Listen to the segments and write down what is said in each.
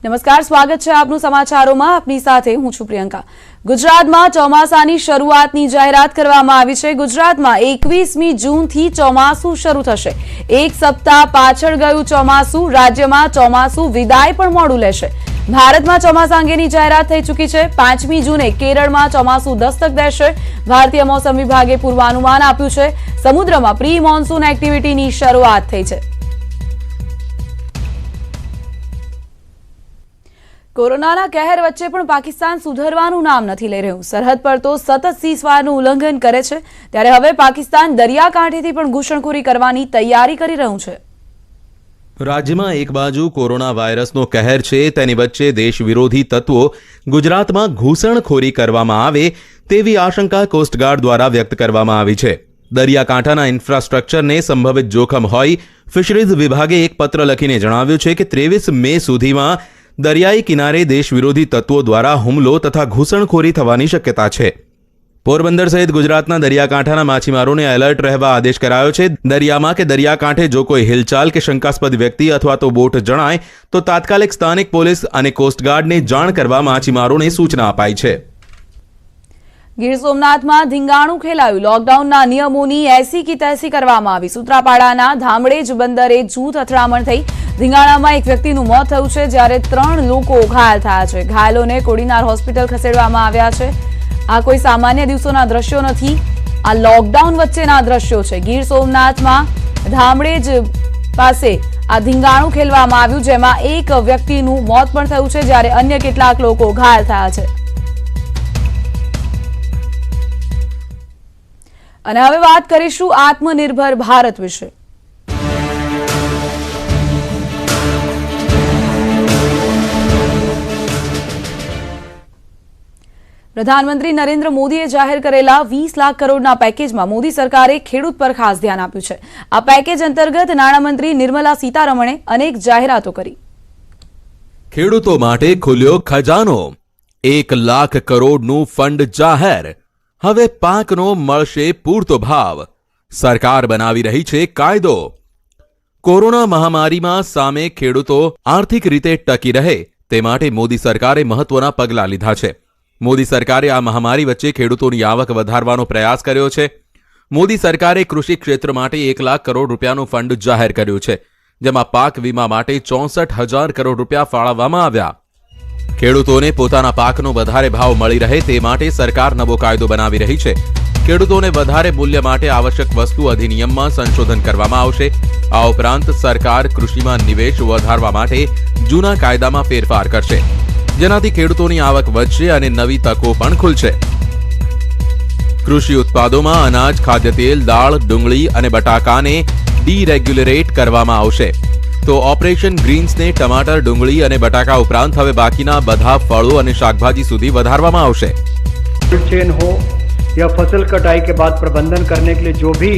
નમસ્કાર, સ્વાગત છે આપનું સમાચારોમાં. આપની સાથે હું છું પ્રિયંકા. ગુજરાતમાં ચોમાસાની શરૂઆતની જાહેરાત કરવામાં આવી છે. ગુજરાતમાં 21મી જૂનથી ચોમાસું શરૂ થશે. એક સપ્તાહ પાછળ ગયું ચોમાસું. રાજ્યમાં ચોમાસું વિદાય પણ મોડું લેશે. ભારતમાં ચોમાસા અંગેની જાહેરાત થઈ ચૂકી છે. 5મી જૂને કેરળમાં ચોમાસું દસ્તક દેશે. ભારતીય મોસમ વિભાગે પૂર્વાનુમાન આપ્યું છે. સમુદ્રમાં પ્રી મોન્સૂન એક્ટિવિટીની શરૂઆત થઈ છે. કોરોનાના કહેર વચ્ચે પણ પાકિસ્તાન સુધરવાનું નામ નથી લઈ રહ્યું. સરહદ પર તો સતત સીઝફાયરનું ઉલ્લંઘન કરે છે, ત્યારે હવે પાકિસ્તાન દરિયાકાંઠેથી પણ ઘૂસણખોરી કરવાની તૈયારી કરી રહ્યું છે. રાજ્યમાં એક બાજુ કોરોના વાયરસનો કહેર છે, તેની વચ્ચે દેશ વિરોધી તત્વો ગુજરાતમાં ઘૂસણખોરી કરવામાં આવે તેવી આશંકા કોસ્ટગાર્ડ દ્વારા વ્યક્ત કરવામાં આવી છે. દરિયાકાંઠાના ઇન્ફ્રાસ્ટ્રક્ચરને સંભવિત જોખમ હોય ફિશરીઝ વિભાગે એક પત્ર લખીને જણાવ્યું છે કે 23 મે સુધીમાં દરિયાઈ કિનારે દેશ વિરોધી તત્વો દ્વારા હુમલો તથા ઘૂસણખોરી થવાની શક્યતા છે. પોરબંદર સહિત ગુજરાતના દરિયાકાંઠાના માછીમારોને એલર્ટ રહેવા આદેશ કરાયો છે. દરિયામાં કે દરિયાકાંઠે જો કોઈ હિલચાલ કે શંકાસ્પદ વ્યક્તિ અથવા તો બોટ જણાય તો તાત્કાલિક સ્થાનિક પોલીસ અને કોસ્ટગાર્ડને જાણ કરવા માછીમારોને સૂચના અપાઈ છે. ગીર સોમનાથમાં ધીંગાણું ખેલાયું. લોકડાઉનના નિયમોની એસી કી તેસી કરવામાં આવી. સૂત્રાપાડાના ધામડેજ બંદરે જૂથ અથડામણ થઈ. ધીંગાણામાં એક વ્યક્તિનું મોત થયું છે, જ્યારે 3 લોકો ઘાયલ થયા છે. ઘાયલોને કોડીનાર હોસ્પિટલ ખસેડવામાં આવ્યા છે. આ કોઈ સામાન્ય દિવસોના દ્રશ્યો નથી, આ લોકડાઉન વચ્ચેના દ્રશ્યો છે. ગીર સોમનાથમાં ધામડેજ પાસે આ ધીંગાણું ખેલવામાં આવ્યું, જેમાં એક વ્યક્તિનું મોત પણ થયું છે, જ્યારે અન્ય કેટલાક લોકો ઘાયલ થયા છે. અને હવે વાત કરીશું આત્મનિર્ભર ભારત વિશે. પ્રધાનમંત્રી નરેન્દ્ર મોદીએ જાહેર કરેલા 20 લાખ કરોડના પેકેજમાં મોદી સરકારે ખેડૂત પર ખાસ ધ્યાન આપ્યું છે. આ પેકેજ અંતર્ગત નાણામંત્રી નિર્મલા સીતારમણે અનેક જાહેરાતો કરી. ખેડૂતો માટે ખુલ્યો ખજાનો. 1 લાખ કરોડનું ફંડ જાહેર. હવે પાકનો મળશે પૂરતો ભાવ. સરકાર બનાવી રહી છે કાયદો. કોરોના મહામારીમાં સામે ખેડૂતો આર્થિક રીતે ટકી રહે તે માટે મોદી સરકારે મહત્વના પગલાં લીધા છે. મોદી સરકારે આ મહામારી વચ્ચે ખેડૂતોની આવક વધારવાનો પ્રયાસ કર્યો છે. મોદી સરકારે કૃષિ ક્ષેત્ર માટે 1 લાખ કરોડ રૂપિયાનું ફંડ જાહેર કર્યું છે, જેમાં પાક વીમા માટે 64,000 કરોડ રૂપિયા ફાળવવામાં આવ્યા. ખેડૂતોને પોતાના પાકનો વધારે ભાવ મળી રહે તે માટે સરકાર નવો કાયદો બનાવી રહી છે. ખેડૂતોને વધારે મૂલ્ય માટે આવશ્યક વસ્તુ અધિનિયમમાં સંશોધન કરવામાં આવશે. આ ઉપરાંત સરકાર કૃષિમાં નિવેશ વધારવા માટે જૂના કાયદામાં ફેરફાર કરશે, જેનાથી ખેડૂતોની આવક વધશે અને નવી તકો પણ ખુલશે. કૃષિ ઉત્પાદોમાં અનાજ, ખાદ્યતેલ, દાળ, ડુંગળી અને બટાકાને ડીરેગ્યુલેટ કરવામાં આવશે. તો ઓપરેશન ગ્રીન્સને ટમાટર, ડુંગળી અને बटाका उपरांत હવે બાકીના બધા ફળો અને શાકભાજી સુધી વધારવામાં આવશે. चेन हो या फसल कटाई के बाद प्रबंधन करने के लिए जो भी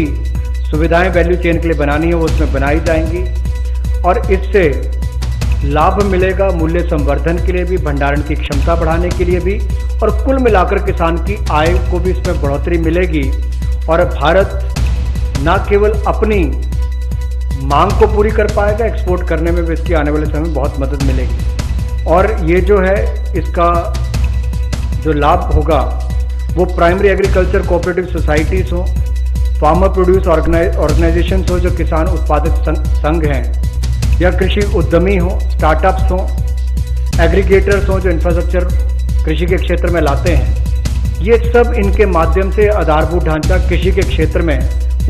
सुविधाएं वैल्यू चेन के लिए बनानी है वो उसमें बनाई जाएंगी और इससे लाभ मिलेगा मूल्य संवर्धन के लिए भी, भंडारण की क्षमता बढ़ाने के लिए भी और कुल मिलाकर किसान की आय को भी इसमें बढ़ोतरी मिलेगी और भारत न केवल अपनी मांग को पूरी कर पाएगा, एक्सपोर्ट करने में भी इसकी आने वाले समय में बहुत मदद मिलेगी. और ये जो है इसका जो लाभ होगा वो प्राइमरी एग्रीकल्चर कोऑपरेटिव सोसाइटीज़ हो, फार्मर प्रोड्यूस ऑर्गेनाइजेशन हो, जो किसान उत्पादक संघ हैं, या कृषि उद्यमी हो, स्टार्टअप्स हो, एग्रीगेटर्स हो जो इंफ्रास्ट्रक्चर कृषि के क्षेत्र में लाते हैं, ये सब इनके माध्यम से आधारभूत ढांचा कृषि के क्षेत्र में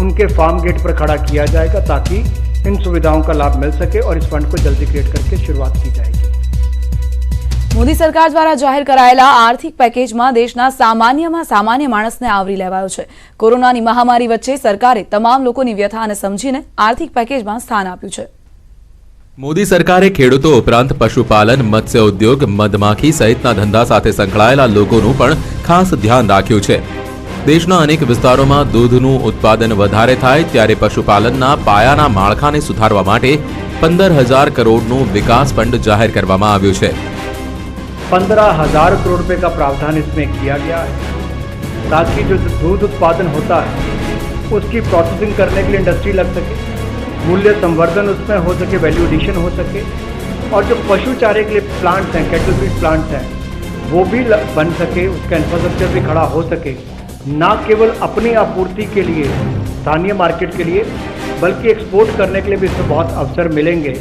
उनके फार्म गेट पर खड़ा किया जाएगा ताकि इन सुविधाओं का लाभ मिल सके और इस फंड को जल्दी क्रिएट करके शुरुआत की जाएगी. મોદી સરકાર દ્વારા જાહેર કરાયેલા આર્થિક પેકેજમાં દેશના સામાન્યમાં સામાન્ય માણસને આવરી લેવાયો છે. કોરોનાની મહામારી વચ્ચે સરકારે તમામ લોકોની વ્યથાને સમજીને આર્થિક પેકેજમાં સ્થાન આપ્યું છે. મોદી સરકારે ખેડૂતો ઉપરાંત પશુપાલન, મત્સ્ય ઉદ્યોગ, મધમાખી સહિતના ધંધા સાથે સંકળાયેલા લોકોનું પણ ખાસ ધ્યાન રાખ્યું છે. દેશના અનેક વિસ્તારોમાં દૂધનું ઉત્પાદન વધારે થાય ત્યારે પશુપાલનના પાયાના માળખાને સુધારવા માટે 15,000 કરોડનું વિકાસ ફંડ જાહેર કરવામાં આવ્યું છે. 15,000 करोड़ रुपए का प्रावधान इसमें किया गया है ताकि जो दूध उत्पादन होता है उसकी प्रोसेसिंग करने के लिए इंडस्ट्री लग सके, मूल्य संवर्धन उसमें हो सके, वैल्यू एडिशन हो सके और जो पशु चारे के लिए प्लांट्स हैं, कैटल फीड प्लांट्स हैं, वो भी बन सके, उसका इंफ्रास्ट्रक्चर भी खड़ा हो सके, ना केवल अपनी आपूर्ति के लिए, स्थानीय मार्केट के लिए, बल्कि एक्सपोर्ट करने के लिए भी इसमें बहुत अवसर मिलेंगे।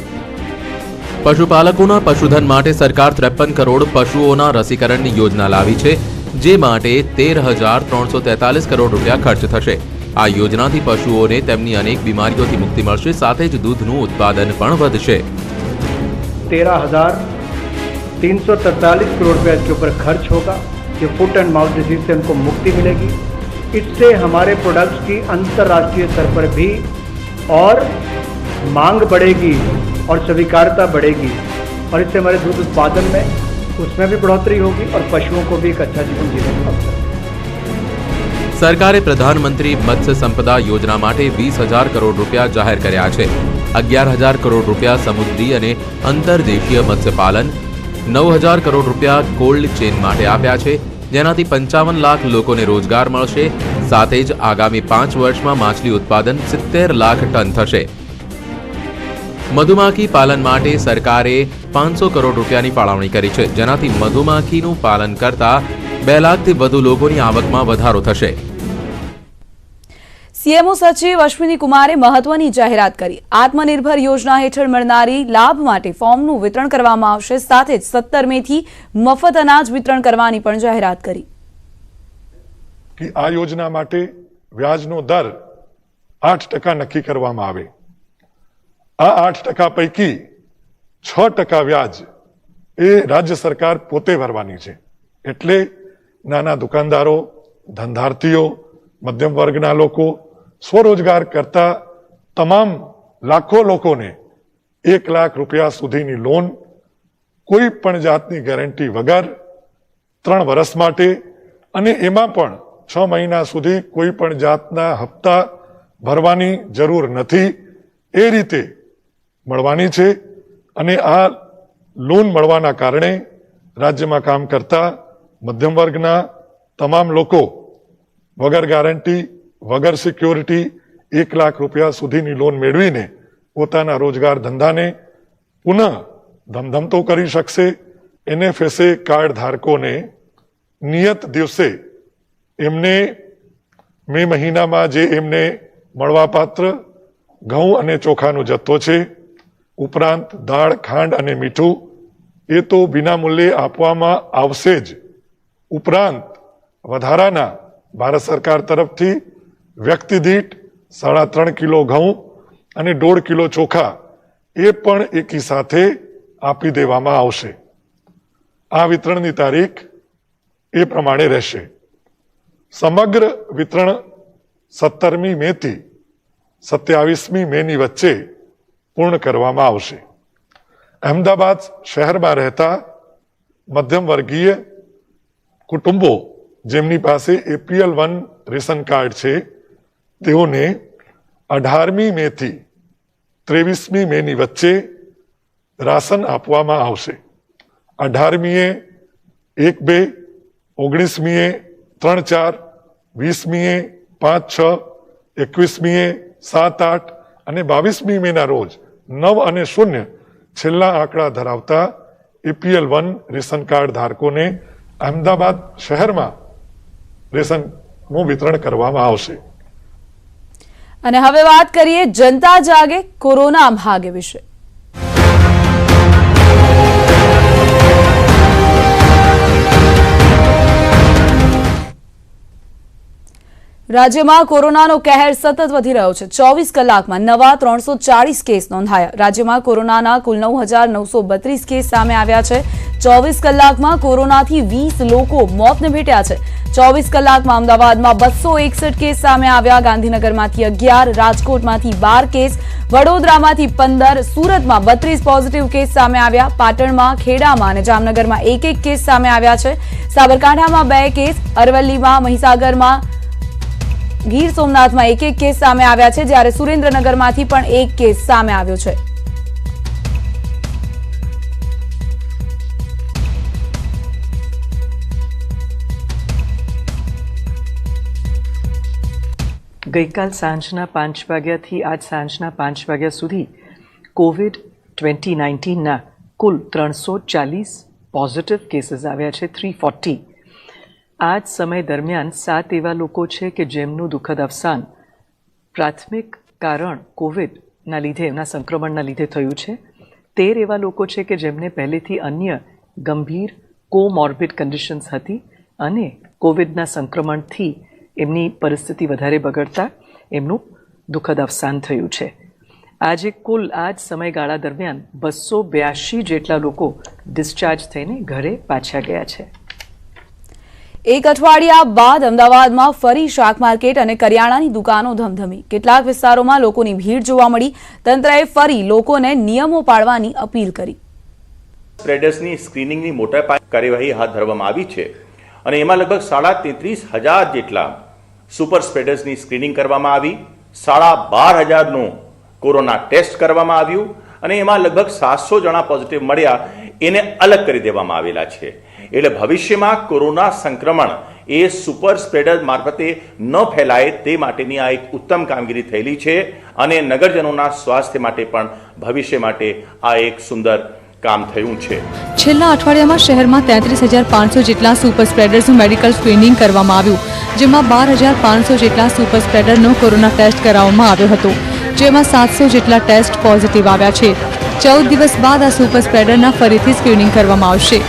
પશુપાલકોના પશુધન માટે સરકાર 53 કરોડ પશુઓના રસીકરણની યોજના લાવી છે, જે માટે 13,343 કરોડ રૂપિયા ખર્ચ થશે. આ યોજનાથી પશુઓને તેમની અનેક બીમારીઓથી મુક્તિ મળશે, સાથે જ દૂધનું ઉત્પાદન પણ વધશે. 13,343 करोड़ रुपया इसके ऊपर खर्च होगा. ये फुट एंड माउथ डिजीज से उनको मुक्ति मिलेगी. इससे हमारे प्रोडक्ट्स की अंतर्राष्ट्रीय स्तर पर भी और मांग बढ़ेगी और स्वीकार्यता बढ़ेगी, और इससे हमारे दूध उत्पादन में उसमें भी बढ़ोतरी होगी और पशुओं को भी एक अच्छा जीवन जीने का अवसर. સરકારે પ્રધાનમંત્રી મત્સ્ય સંપદા યોજના માટે 20,000 કરોડ રૂપિયા જાહેર કર્યા છે. 11,000 કરોડ રૂપિયા સમુદ્રી અને અંતરદેશીય મત્સ્યપાલન, 9,000 કરોડ રૂપિયા કોલ્ડ ચેન માટે આપ્યા છે, જેનાથી 55 લાખ લોકોને રોજગાર મળશે. સાથે જ આગામી 5 વર્ષમાં માછલી ઉત્પાદન 70 લાખ ટન થશે. મધુમાખી પાલન માટે સરકારે 500 કરોડ રૂપિયાની ફાળવણી કરી છે, જેનાથી મધુમાખીનું પાલન કરતા 2 લાખથી વધુ લોકોની આવકમાં વધારો થશે. સીએમઓ સચિવ અશ્વિની કુમારે મહત્વની જાહેરાત કરી. આત્મનિર્ભર યોજના હેઠળ મળનારી લાભ માટે ફોર્મનું વિતરણ કરવામાં આવશે. સાથે જ 17 મેથી મફત અનાજ વિતરણ કરવાની પણ જાહેરાત કરી. આ યોજના માટે વ્યાજનો દર 8% નક્કી કરવામાં આવે. આ 8% પૈકી 6% વ્યાજ એ રાજ્ય સરકાર પોતે ભરવાની છે. એટલે નાના દુકાનદારો, ધંધાર્થીઓ, મધ્યમ વર્ગના લોકો, સ્વરોજગાર કરતા તમામ લાખો લોકોને 1 લાખ રૂપિયા સુધીની લોન કોઈ પણ જાતની ગેરંટી વગર 3 વર્ષ માટે, અને એમાં પણ 6 મહિના સુધી કોઈ પણ જાતના હપ્તા ભરવાની જરૂર નથી, એ રીતે મળવાની છે. અને આ લોન મળવાના કારણે રાજ્યમાં કામ કરતા મધ્યમ વર્ગના તમામ લોકો વગર ગેરંટી, વગર સિક્યોરિટી 1 લાખ રૂપિયા સુધીની લોન મેળવીને પોતાના રોજગાર ધંધાને પુનઃ ધમધમતો કરી શકશે. એનએફએસએ કાર્ડ ધારકોને નિયત દિવસે એમને મે મહિનામાં જે એમને મળવાપાત્ર ઘઉં અને ચોખાનો જથ્થો છે, ઉપરાંત દાળ, ખાંડ અને મીઠું, એ તો વિનામૂલ્યે આપવામાં આવશે જ. ઉપરાંત વધારાના ભારત સરકાર તરફથી વ્યક્તિ દીઠ 3.5 કિલો ઘઉં અને 1.5 કિલો ચોખા એ પણ એકી સાથે આપી દેવામાં આવશે. આ વિતરણની તારીખ એ પ્રમાણે રહેશે. સમગ્ર વિતરણ 17મી મેથી 27મી મેની વચ્ચે પૂર્ણ કરવામાં આવશે. અહેમદાબાદ શહેરમાં રહેતા મધ્યમ વર્ગીય કુટુંબો જેમની પાસે APL 1 રેશન કાર્ડ છે, તેઓને 18મી મેથી 23મી મેની વચ્ચે રાશન આપવામાં આવશે. 18મીએ 1-2, 19મીએ 3-4, 20મીએ 5-6, 21મીએ 7-8 અને 22મી મેના રોજ 9 અને 0 છેલ્લા આંકડા ધરાવતા APL 1 રેશન કાર્ડ ધારકોને અહેમદાબાદ શહેરમાં રેશનનું વિતરણ કરવામાં આવશે. અને હવે વાત કરીએ જનતા જાગે કોરોના ભાગે વિશે. રાજ્યમાં કોરોનાનો કહેર સતત વધી રહ્યો છે. 24 કલાકમાં નવા 340 કેસ નોંધાયા. રાજ્યમાં કોરોનાના કુલ 9,932 કેસ સામે આવ્યા છે. 24 કલાકમાં કોરોનાથી 20 લોકો મોતને ભેટ્યા છે. 24 કલાકમાં અમદાવાદમાં 261 કેસ સામે આવ્યા. ગાંધીનગરમાંથી 11, રાજકોટમાંથી 12 કેસ, વડોદરામાંથી 15, સુરતમાં 32 પોઝિટિવ કેસ સામે આવ્યા. પાટણમાં, ખેડામાં અને જામનગરમાં 1-1 કેસ સામે આવ્યા છે. સાબરકાંઠામાં 2 કેસ, અરવલ્લીમાં, મહીસાગરમાં, ગીર સોમનાથમાં 1-1 કેસ સામે આવ્યા છે, જ્યારે સુરેન્દ્રનગરમાંથી પણ 1 કેસ સામે આવ્યો છે. ગઈકાલ સાંજના 5 વાગ્યાથી આજ સાંજના 5 વાગ્યા સુધી કોવિડ-2019ના કુલ 340 પોઝિટિવ કેસીસ આવ્યા છે, 340. આ જ સમય દરમિયાન 7 એવા લોકો છે કે જેમનું દુઃખદ અવસાન પ્રાથમિક કારણ કોવિડના લીધે, એમના સંક્રમણના લીધે થયું છે. 13 એવા લોકો છે કે જેમને પહેલેથી અન્ય ગંભીર કોમોર્બિડ કન્ડિશન્સ હતી અને કોવિડના સંક્રમણથી એમની પરિસ્થિતિ વધારે બગડતા એમનું દુઃખદ અવસાન થયું છે. આજે કુલ આ જ સમયગાળા દરમિયાન 282 જેટલા લોકો ડિસ્ચાર્જ થઈને ઘરે પાછા ગયા છે. એક અઠવાડિયા બાદ અમદાવાદમાં ફરી શાક માર્કેટ અને કરિયાણાની દુકાનો ધમધમી. કેટલાક વિસ્તારોમાં લોકોની ભીડ જોવા મળી. તંત્રએ ફરી લોકોને નિયમો પાળવાની અપીલ કરી. સ્પ્રેડર્સની સ્ક્રીનિંગની મોટા પાયે કાર્યવાહી હાથ ધરવામાં આવી છે અને એમાં લગભગ 33,500 જેટલા સુપર સ્પ્રેડર્સની સ્ક્રીનિંગ કરવામાં આવી. 12,500નું કોરોના ટેસ્ટ કરવામાં આવ્યું અને એમાં લગભગ 700 જણા પોઝિટિવ મળ્યા, એને અલગ કરી દેવામાં આવેલા છે. એટલે ભવિષ્યમાં કોરોના સંક્રમણ એ સુપર સ્પ્રેડર મારફતે ન ફેલાય તે માટેની આ એક ઉત્તમ કામગીરી થયેલી છે અને નગરજનોના સ્વાસ્થ્ય માટે પણ ભવિષ્ય માટે આ એક સુંદર કામ થયું છે. છેલ્લા અઠવાડિયામાં શહેરમાં 33,500 જેટલા સુપર સ્પ્રેડર્સનું મેડિકલ સ્ક્રીનિંગ કરવામાં આવ્યું, જેમાં 12,500 જેટલા સુપર સ્પ્રેડરનો કોરોના ટેસ્ટ કરાવવામાં આવ્યો હતો, જેમાં 700 જેટલા ટેસ્ટ પોઝિટિવ આવ્યા છે. 14 દિવસ બાદ આ સુપર સ્પ્રેડરના ફરીથી સ્ક્રીનિંગ કરવામાં આવશે.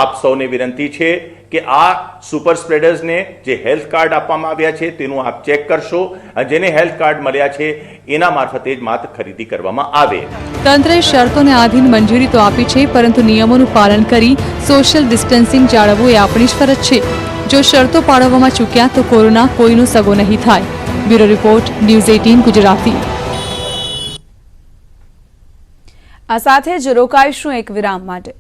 આપ સૌને વિનંતી છે કે આ સુપર સ્પ્રેડર્સને જે હેલ્થ કાર્ડ આપવામાં આવ્યા છે તેનું આપ ચેક કરશો અને જેને હેલ્થ કાર્ડ મળ્યા છે એના મારફતે જ માત્ર ખરીદી કરવામાં આવે. તંત્રે શરતોને આધીન મંજૂરી તો આપી છે, પરંતુ નિયમોનું પાલન કરી સોશિયલ ડિસ્ટન્સિંગ જાળવવું એ આપણી જ ફરજ છે. જો શરતો પાળવવામાં ચૂક્યા તો કોરોના કોઈનો સગો નહીં થાય. Bureau report, news 18 Gujarati. આ સાથે જ રોકાઈશું એક વિરામ માટે.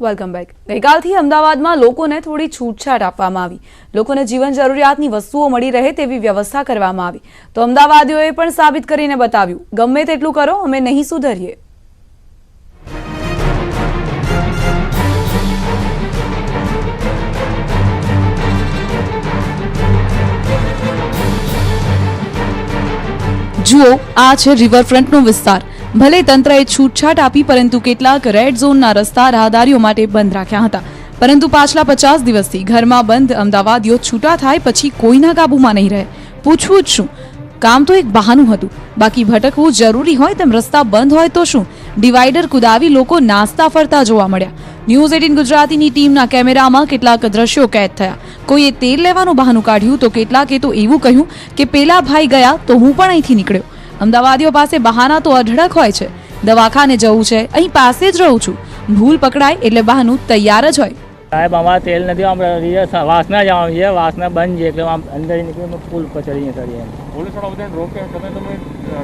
Welcome back. ગઈકાલથી અમદાવાદમાં લોકોને થોડી છૂટછાટ આપવામાં આવી. લોકોને જીવન જરૂરિયાતની વસ્તુઓ મળી રહે તેવી વ્યવસ્થા કરવામાં આવી. તો અમદાવાદીઓએ પણ સાબિત કરીને બતાવ્યું, ગમે તેટલું કરો, અમે નહીં સુધરીએ. જુઓ, આ છે રિવરફ્રન્ટનો વિસ્તાર. ભલે તંત્રએ છૂટછાટ આપી, પરંતુ કેટલાક રેડ ઝોનના રસ્તા રાહદારીઓ માટે બંધ રાખ્યા હતા. પરંતુ પાછલા 50 દિવસથી ઘરમાં બંધ અમદાવાદીઓ છૂટા થાય પછી કોઈના કાબૂમાં નહીં રહે. પૂછવું જ શું? કામ તો એક બહાનું હતું. બાકી ભટકવું જરૂરી હોય તેમ રસ્તા બંધ હોય તો શું? ડિવાઈડર કુદાવી લોકો નાસ્તા ફરતા જોવા મળ્યા. ન્યૂઝ 18 ગુજરાતીની ટીમના કેમેરામાં કેટલાક દ્રશ્યો કેદ થયા. કોઈએ તેલ લેવાનું બહાનું કાઢ્યું તો કેટલાકે તો એવું કહ્યું કે પેલા ભાઈ ગયા તો હું પણ અહીંથી નીકળ્યો. અમદાવાદીઓ પાસે બહાના તો અઢળક હોય છે. દવાખાને જવું છે, અહીં પાસે જ રહું છું. ભૂલ પકડાય એટલે બહાનું તૈયાર જ હોય. સાહેબ, અમારે તેલ નથી, વાસના જવાનું છે, વાસના બંધ છે, એટલે આમ અંદર નીકળી પુલ પર ચડીને કરીએ. પોલીસ વાળા રોકે તમે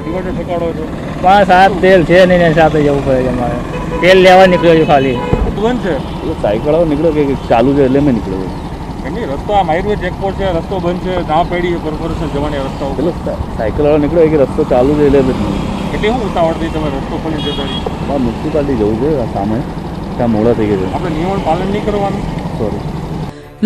ડિવાઈડર ઠકાડો છો? પણ સાહેબ તેલ છે નહીં, એની સાથે જવું પડે છે. અમારે તેલ લેવા નીકળ્યો છું ખાલી. બંધ છે, સાયકલ વાળો નીકળ્યો કે ચાલુ છે એટલે મેં નીકળ્યો. એની રસ્તો આ હાઈવે ચેકપોસ્ટ છે, રસ્તો બંધ છે, ના પડી કોર્પોરેશન જવાની રસ્તા પેલો સાયકલ વાળો નીકળ્યો કે રસ્તો ચાલુ છે એટલે શું ઉતાવળથી તમે રસ્તો ખોલી જતા? મ્યુનિસિપાલિટી જવું છે સામે, ત્યાં મોડા થઈ ગયા છે. આપણે નિયમોનું પાલન નહીં કરવાનું. સોરી.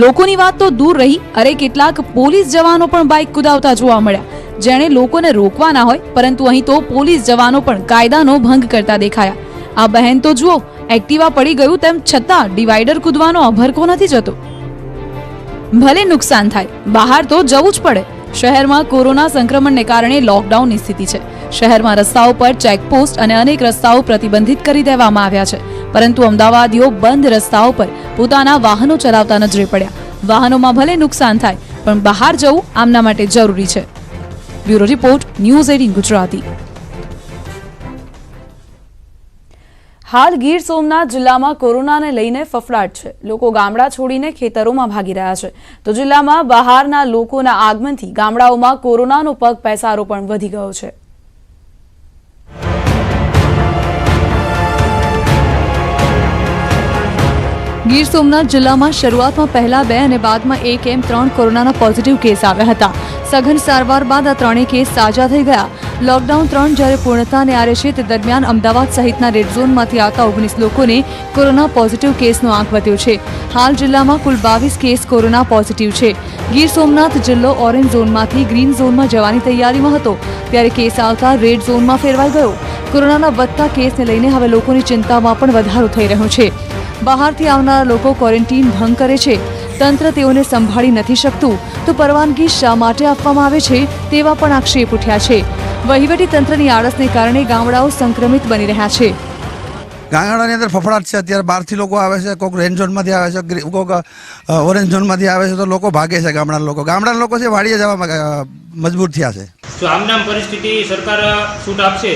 લોકોની વાત તો દૂર રહી, અરે કેટલાક પોલીસ જવાનો પણ બાઇક કુદાવતા જોવા મળ્યા, જેણે લોકોને રોકવાના હોય, પરંતુ અહીં તો પોલીસ જવાનો પણ કાયદાનો ભંગ કરતા દેખાયા. આ બહેન તો જુઓ, એક્ટિવા પડી ગયું તેમ છતાં ડિવાઈડર કૂદવાનો અભરકો નથી જતો. ભલે નુકસાન થાય, બહાર તો જવું જ પડે. શહેરમાં કોરોના સંક્રમણને કારણે લોકડાઉનની સ્થિતિ છે. શહેરમાં રસ્તાઓ પર ચેકપોસ્ટ અને અનેક રસ્તાઓ પ્રતિબંધિત કરી દેવામાં આવ્યા છે. પરંતુ અમદાવાદીઓ બંધ રસ્તાઓ પર પોતાના વાહનો ચલાવતા નજરે પડ્યા. વાહનોમાં ભલે નુકસાન થાય, પણ બહાર જવું આમના માટે જરૂરી છે. Bureau report, news 18 Gujarati. હાલ ગીર સોમનાથ જિલ્લામાં કોરોનાને લઈને ફફડાટ છે. લોકો ગામડા છોડીને ખેતરોમાં ભાગી રહ્યા છે. તો જિલ્લામાં બહારના લોકોના આગમનથી ગામડાઓમાં કોરોનાનો પગ પેસારો પણ વધી ગયો છે. ગીર સોમનાથ જિલ્લામાં શરૂઆતમાં પહેલા 2 અને બાદમાં 1 એમ 3 કોરોનાના પોઝિટિવ કેસ આવ્યા હતા. સઘન સારવાર બાદ આ ત્રણેય કેસ સાજા થઈ ગયા. લોકડાઉન 3 જ્યારે પૂર્ણતાને આરે છે તે દરમિયાન અમદાવાદ સહિતના રેડ ઝોનમાંથી આવતા 19 લોકોને કોરોના પોઝિટિવ કેસનો આંક વધ્યો છે. હાલ જિલ્લામાં કુલ 22 કેસ કોરોના પોઝિટિવ છે. ગીર સોમનાથ જિલ્લો ઓરેન્જ ઝોનમાંથી ગ્રીન ઝોનમાં જવાની તૈયારીમાં હતો ત્યારે કેસ આવતા રેડ ઝોનમાં ફેરવાઈ ગયો. કોરોનાના વધતા કેસને લઈને હવે લોકોની ચિંતામાં પણ વધારો થઈ રહ્યો છે. બહારથી આવનારા લોકો ક્વોરન્ટીન ભંગ કરે છે. તંત્ર તેઓને સંભાળી નથી શકતું તો પરવાનગી શા માટે આપવામાં આવે છે તેવા પણ આક્ષેપ ઉઠ્યા છે. વહીવટી તંત્રની આળસને કારણે ગામડાઓ સંક્રમિત બની રહ્યા છે. ગામડાની અંદર ફફડાટ છે. અત્યારે બહારથી લોકો આવે છે, કોઈક રેડ ઝોનમાંથી આવે છે, કોઈક ઓરેન્જ ઝોનમાંથી આવે છે, તો લોકો ભાગે છે. ગામડાના લોકો છે વાડીએ જવા મજબૂર થયા છે. જો આમનામ પરિસ્થિતિ સરકાર છૂટ આપશે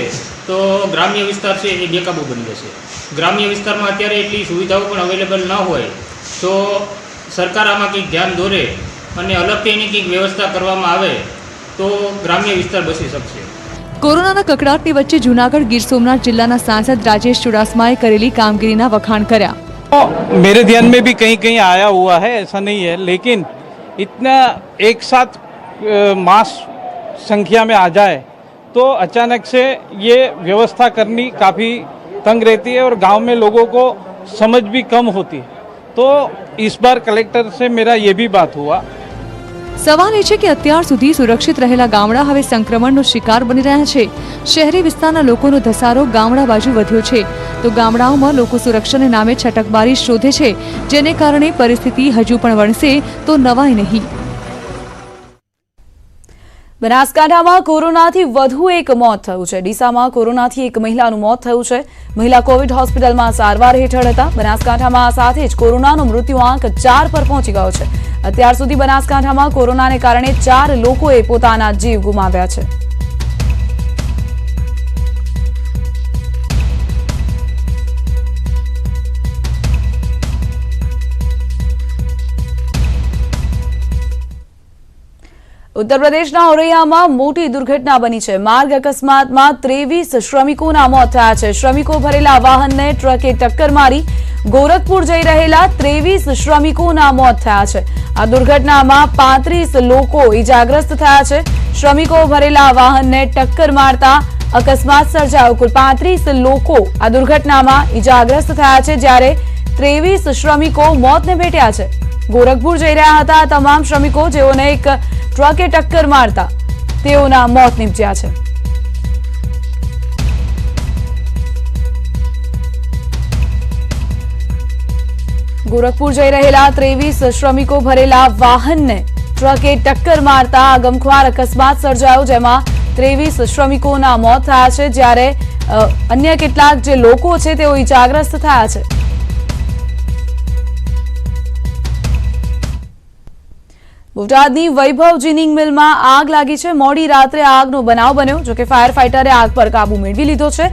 તો ગ્રામ્ય વિસ્તાર છે એ બેકાબૂ બની જશે. ગ્રામ્ય વિસ્તારમાં અત્યારે એટલી સુવિધાઓ પણ અવેલેબલ ન હોય તો સરકાર આમાં કંઈક ધ્યાન દોરે અને અલગથી એની કંઈક વ્યવસ્થા કરવામાં આવે તો ગ્રામ્ય વિસ્તાર બચી શકશે. કોરોનાના કકડાટની વચ્ચે જૂનાગઢ ગીર સોમનાથ જિલ્લાના સાંસદ રાજેશ ચુડાસમાએ કરેલી કામગીરીના વખાણ કર્યા. मेरे ध्यान में भी कहीं कहीं आया हुआ है, ऐसा नहीं है, लेकिन इतना एक साथ मास संख्या में आ जाए तो अचानक से ये व्यवस्था करनी काफ़ी तंग रहती है और गांव में लोगों को समझ भी कम होती है. तो इस बार कलेक्टर से मेरा ये भी बात हुआ. સવાલ એ છે કે અત્યાર સુધી સુરક્ષિત રહેલા ગામડા હવે સંક્રમણનો શિકાર બની રહ્યા છે. શહેરી વિસ્તારના લોકોનો ધસારો ગામડા બાજુ વધ્યો છે તો ગામડાઓમાં લોકો સુરક્ષાને નામે છટકબારી શોધે છે, જેને કારણે પરિસ્થિતિ હજુ પણ વણસે તો નવાઈ નહીં. બનાસકાંઠામાં કોરોનાથી વધુ એક મોત થયું છે. ડીસામાં કોરોનાથી એક મહિલાનું મોત થયું છે. મહિલા કોવિડ હોસ્પિટલમાં સારવાર હેઠળ હતા. બનાસકાંઠામાં આ સાથે જ કોરોનાનો મૃત્યુઆંક 4 પર પહોંચી ગયો છે. અત્યાર સુધી બનાસકાંઠામાં કોરોનાને કારણે 4 લોકોએ પોતાના જીવ ગુમાવ્યા છે. ઉત્તર પ્રદેશના ઔરૈયામાં મોટી દુર્ઘટના બની છે. માર્ગ અકસ્માતમાં 23 શ્રમિકોના મોત થયા છે. શ્રમિકો ભરેલા વાહનને ટ્રકે ટક્કર મારી ગોરખપુર જઈ રહેલા 23 શ્રમિકોના મોત થયા છે. આ દુર્ઘટનામાં 35 લોકો ઈજાગ્રસ્ત થયા છે. શ્રમિકો ભરેલા વાહનને ટક્કર મારતા અકસ્માત સર્જાયો. કુલ 35 લોકો આ દુર્ઘટનામાં ઈજાગ્રસ્ત થયા છે જ્યારે 23 શ્રમિકો મોતને ભેટ્યા છે. ગોરખપુર જઈ રહ્યા હતા આ તમામ શ્રમિકો, જેઓને એક ટ્રકે ટક્કર મારતા તેઓના મોત નીપજ્યા છે. ગોરખપુર જઈ રહેલા 23 શ્રમિકો ભરેલા વાહનને ટ્રકે ટક્કર મારતા ગમખ્વાર અકસ્માત સર્જાયો, જેમાં 23 શ્રમિકોના મોત થયા છે જ્યારે અન્ય કેટલાક જે લોકો છે તેઓ ઈજાગ્રસ્ત થયા છે. બોટાદની વૈભવ જીનિંગ મિલમાં આગ લાગી છે. મોડી રાત્રે આગનો બનાવ બન્યો, જોકે ફાયર ફાઈટરે આગ પર કાબુ મેળવી લીધો છે.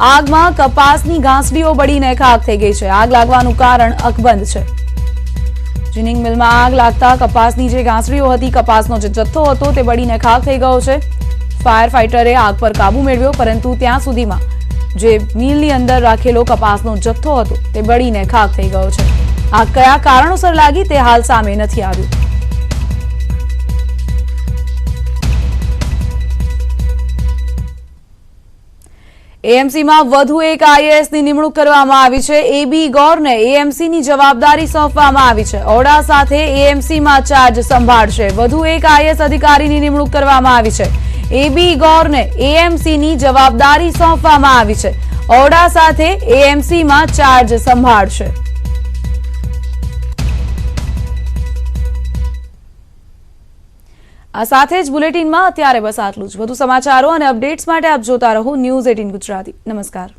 આગમાં કપાસની ઘાસડીઓ બળીને ખાખ થઈ ગઈ છે. આગ લાગવાનું કારણ અકબંધ છે. જીનિંગ મિલમાં આગ લાગતા કપાસની જે ઘાસડીઓ હતી, કપાસનો જે જથ્થો હતો તે બળીને ખાખ થઈ ગયો છે. ફાયર ફાઈટરે આગ પર કાબુ મેળવ્યો, પરંતુ ત્યાં સુધીમાં જે મિલની અંદર રાખેલો કપાસનો જથ્થો હતો તે બળીને ખાખ થઈ ગયો છે. આગ કયા કારણોસર લાગી તે હાલ સામે નથી આવ્યું. એએમસીમાં વધુ એક આઈએએસની નિમણૂક કરવામાં આવી છે. એબી ગૌરને એએમસીની જવાબદારી સોંપવામાં આવી છે. ઓડા સાથે એએમસીમાં ચાર્જ સંભાળશે. વધુ એક આઈએએસ અધિકારીની નિમણૂક કરવામાં આવી છે. એબી ગૌરને એએમસીની જવાબદારી સોંપવામાં આવી છે. ઓડા સાથે એએમસીમાં ચાર્જ સંભાળશે. આ સાથે જ બુલેટિનમાં અત્યારે બસ આટલું જ. વધુ સમાચારો અને અપડેટ્સ માટે આપ જોતા રહો ન્યૂઝ 18 ગુજરાતી. નમસ્કાર.